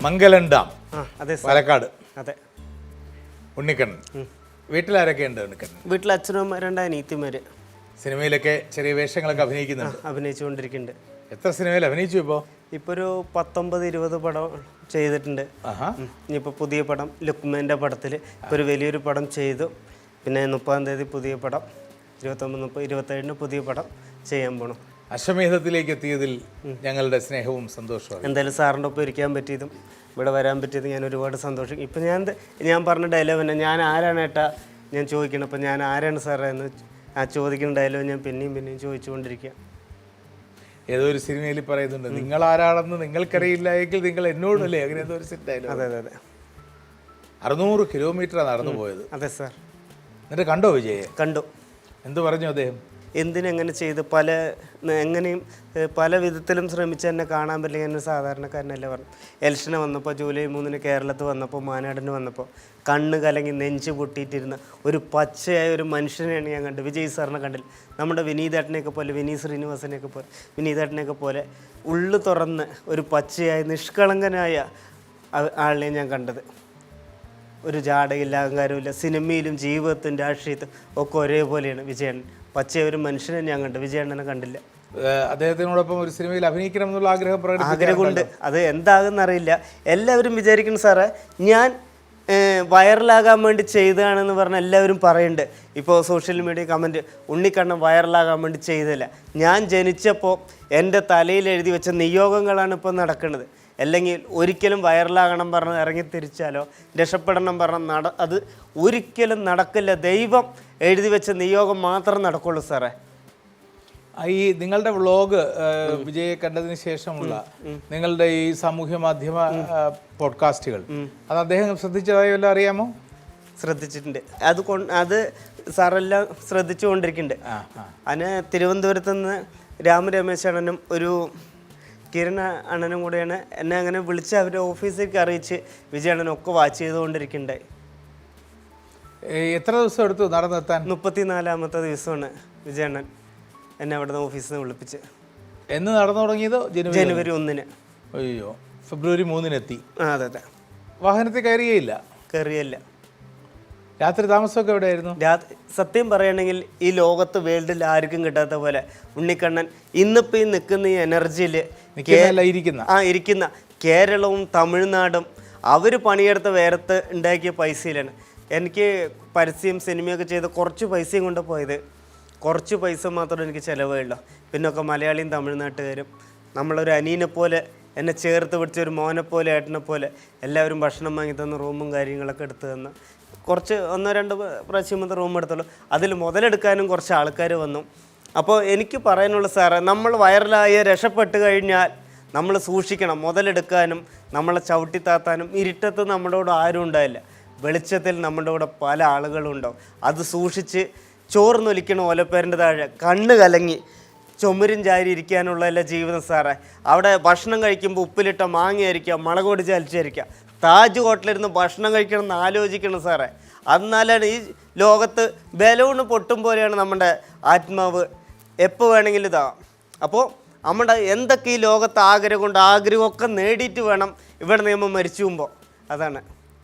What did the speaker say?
മംഗലം dam, അതെ പാലക്കാട്. അതെ. ഉണ്ണിക്കണ്ണൻ, വീട്ടിലാരൊക്കെ ഉണ്ട്? ഉണ്ണിക്കണ്ണൻ വീട്ടിൽ അച്ഛനും രണ്ട് അനിയത്തിമാര്. സിനിമയിലൊക്കെ ചെറിയ വേഷങ്ങളൊക്കെ അഭിനയിക്കുന്നുണ്ട്, അഭിനയിച്ചുകൊണ്ടിരിക്കുന്നുണ്ട്. എത്ര സിനിമയിൽ അഭിനയിച്ചു? ഇപ്പോൾ ഒരു 19-20 പടം ചെയ്തിട്ടുണ്ട്. ഇനിയിപ്പോൾ പുതിയ പടം ലുക്മാൻ്റെ പടത്തിൽ ഇപ്പോൾ ഒരു വലിയൊരു പടം ചെയ്തു. പിന്നെ 30-ാം തീയതി പുതിയ പടം, 29-30-27 പുതിയ പടം ചെയ്യാൻ പോകണം. അശ്വമേധത്തിലേക്ക് എത്തിയതിൽ ഞങ്ങളുടെ സ്നേഹവും സന്തോഷവും. എന്തായാലും സാറിൻ്റെ ഒപ്പം ഇരിക്കാൻ പറ്റിയതും ഇവിടെ വരാൻ പറ്റിയതും ഞാൻ ഒരുപാട് സന്തോഷം. ഇപ്പം ഞാൻ പറഞ്ഞ ഡയലോഗ് തന്നെ, ഞാൻ ആരാണ് ഏട്ടാ ഞാൻ ചോദിക്കണം. അപ്പം ഞാൻ ആരാണ് സാറേ എന്ന് ചോദിക്കുന്ന ഡയലോഗ് ഞാൻ പിന്നെയും ചോദിച്ചുകൊണ്ടിരിക്കുക. ഏതോ ഒരു സിനിമയിൽ പറയുന്നുണ്ട്, നിങ്ങൾ ആരാണെന്ന് നിങ്ങൾക്കറിയില്ല എങ്കിൽ നിങ്ങൾ എന്നോടല്ലേ, അങ്ങനെ ഏതോ ഒരു ഡയലോഗ്. അതെ. 600 കിലോമീറ്ററാണ് നടന്നു പോയത്. അതെ സാർ. എന്നിട്ട് കണ്ടോ വിജയെ? കണ്ടു. എന്ത് പറഞ്ഞു അദ്ദേഹം? എന്തിനെങ്ങനെ ചെയ്ത് എങ്ങനെയും പല വിധത്തിലും ശ്രമിച്ച് എന്നെ കാണാൻ പറ്റില്ല. ഞാൻ സാധാരണക്കാരനല്ലേ പറഞ്ഞു. ഇലക്ഷന് വന്നപ്പോൾ ജൂലൈ 3 കേരളത്തിൽ വന്നപ്പോൾ, മാനാടിന് വന്നപ്പോൾ കണ്ണ് കലങ്ങി നെഞ്ച് പൊട്ടിയിട്ടിരുന്ന ഒരു പച്ചയായ ഒരു മനുഷ്യനെയാണ് ഞാൻ കണ്ടത്. വിജയ് സാറിനെ കണ്ടില്ല. നമ്മുടെ വിനീതേട്ടനെയൊക്കെ പോലെ, വിനീത് ശ്രീനിവാസനെയൊക്കെ പോലെ, വിനീതേട്ടനെയൊക്കെ പോലെ ഉള്ളു തുറന്ന് ഒരു പച്ചയായ നിഷ്കളങ്കനായ ആളിനെ ഞാൻ കണ്ടത്. ഒരു ജാടയില്ല, അഹങ്കാരമില്ല. സിനിമയിലും ജീവിതത്തിലും രാഷ്ട്രീയത്തിലും ഒക്കെ ഒരേപോലെയാണ് വിജയൻ. പച്ചയ ഒരു മനുഷ്യനെ ഞാൻ കണ്ടു, വിജയണ്ണനെ കണ്ടില്ല. അദ്ദേഹത്തിനോടൊപ്പം ഒരു സിനിമയിൽ അഭിനയിക്കണം എന്നുള്ള ആഗ്രഹമുണ്ട്. അത് എന്താകുന്നറിയില്ല. എല്ലാവരും വിചാരിക്കുന്നു സാറേ ഞാൻ വൈറലാകാൻ വേണ്ടി ചെയ്തതാണെന്ന് പറഞ്ഞാൽ എല്ലാവരും പറയുന്നുണ്ട്. ഇപ്പോൾ സോഷ്യൽ മീഡിയ കമൻറ്റ്, ഉണ്ണിക്കണ്ണൻ വൈറലാകാൻ വേണ്ടി ചെയ്തില്ല. ഞാൻ ജനിച്ചപ്പോൾ എൻ്റെ തലയിൽ എഴുതി വെച്ച നിയോഗങ്ങളാണ് ഇപ്പോൾ നടക്കുന്നത്. അല്ലെങ്കിൽ ഒരിക്കലും വൈറലാകണം പറഞ്ഞ് ഇറങ്ങി തിരിച്ചാലോ രക്ഷപ്പെടണം പറഞ്ഞാൽ അത് ഒരിക്കലും നടക്കില്ല. ദൈവം എഴുതി വെച്ച നിയോഗം മാത്രം നടക്കുള്ളൂ സാറേ. ഈ നിങ്ങളുടെ വ്ളോഗ് വിജയെ കണ്ടതിന് ശേഷമുള്ള നിങ്ങളുടെ ഈ സാമൂഹ്യ മാധ്യമ പോഡ്കാസ്റ്റുകൾ അത് അദ്ദേഹം ശ്രദ്ധിച്ചതായി വല്ല അറിയാമോ? ശ്രദ്ധിച്ചിട്ടുണ്ട്. അത് സാറെല്ലാം ശ്രദ്ധിച്ചുകൊണ്ടിരിക്കുന്നുണ്ട്. അതിന് തിരുവനന്തപുരത്ത് നിന്ന് രമേശ് അണ്ണനും ഒരു കിരൺ അണ്ണനും കൂടെയാണ് എന്നെ അങ്ങനെ വിളിച്ച് അവരുടെ ഓഫീസിലേക്ക് അറിയിച്ച് വിജയണ്ണനൊക്കെ വാച്ച് ചെയ്തുകൊണ്ടിരിക്കുന്നുണ്ടായി. എത്ര ദിവസം എടുത്തു നടന്നെത്താൻ? 34-ാമത്തെ ദിവസമാണ് വിജയണ്ണൻ എന്നെ അവിടെ നിന്ന് ഓഫീസിൽ നിന്ന് വിളിപ്പിച്ച്. എന്ന് നടന്നു തുടങ്ങിയത്? ജനുവരി 1-ന്. അയ്യോ, ഫെബ്രുവരി 3-ന് എത്തി. അതെ. വാഹനത്തിൽ കയറിയില്ല. രാത്രി താമസമൊക്കെ എവിടെയായിരുന്നു? സത്യം പറയുകയാണെങ്കിൽ ഈ ലോകത്ത് വേൾഡിൽ ആർക്കും കിട്ടാത്ത പോലെ ഉണ്ണിക്കണ്ണൻ ഇന്നിപ്പോൾ ഈ നിൽക്കുന്ന ഈ എനർജിയിൽ ഇരിക്കുന്ന കേരളവും തമിഴ്നാടും അവർ പണിയെടുത്ത വേരത്ത് ഉണ്ടാക്കിയ പൈസയിലാണ്. എനിക്ക് പരസ്യം സിനിമയൊക്കെ ചെയ്ത് കുറച്ച് പൈസയും കൊണ്ട് പോയത്. കുറച്ച് പൈസ മാത്രമേ എനിക്ക് ചിലവുള്ളൂ. പിന്നൊക്കെ മലയാളിയും തമിഴ്നാട്ടുകാരും നമ്മളൊരു അനിയനെ പോലെ എന്നെ ചേർത്ത് പിടിച്ച ഒരു മോനെ പോലെ ഏട്ടനെ പോലെ എല്ലാവരും ഭക്ഷണം വാങ്ങി തന്ന റൂമും കാര്യങ്ങളൊക്കെ എടുത്തു തന്ന കുറച്ച് 1-2 പ്രാവശ്യം റൂം എടുത്തുള്ളൂ. അതിൽ മുതലെടുക്കാനും കുറച്ച് ആൾക്കാർ വന്നു. അപ്പോൾ എനിക്ക് പറയാനുള്ള സാറേ, നമ്മൾ വൈറലായി രക്ഷപ്പെട്ട് കഴിഞ്ഞാൽ നമ്മൾ സൂക്ഷിക്കണം. മുതലെടുക്കാനും നമ്മളെ ചവിട്ടിത്താത്താനും ഇരുട്ടത്ത് നമ്മുടെ കൂടെ ആരും ഉണ്ടായില്ല. വെളിച്ചത്തിൽ നമ്മുടെ കൂടെ പല ആളുകളും ഉണ്ടാവും. അത് സൂക്ഷിച്ച് ചോർന്നൊലിക്കണം ഓലപ്പേരൻ്റെ താഴെ കണ്ണ് കലങ്ങി ചുമരും ചാരി ഇരിക്കാനുള്ളതല്ല ജീവിതം സാറേ. അവിടെ ഭക്ഷണം കഴിക്കുമ്പോൾ ഉപ്പിലിട്ട മാങ്ങയായിരിക്കാം, മുളക് പൊടി ചാലിച്ചായിരിക്കാം. താജ് ഹോട്ടലിരുന്ന് ഭക്ഷണം കഴിക്കണം എന്ന് ആലോചിക്കണം സാറേ. എന്നാലാണ് ഈ ലോകത്ത് ബലൂണ് പൊട്ടും പോലെയാണ് നമ്മുടെ ആത്മാവ്. എപ്പോൾ വേണമെങ്കിലും ഇതാവാം. അപ്പോൾ നമ്മുടെ എന്തൊക്കെ ഈ ലോകത്ത് ആഗ്രഹമൊക്കെ നേടിയിട്ട് വേണം ഇവിടെ നിയമം മരിച്ചു പോകുമ്പോൾ. അതാണ്.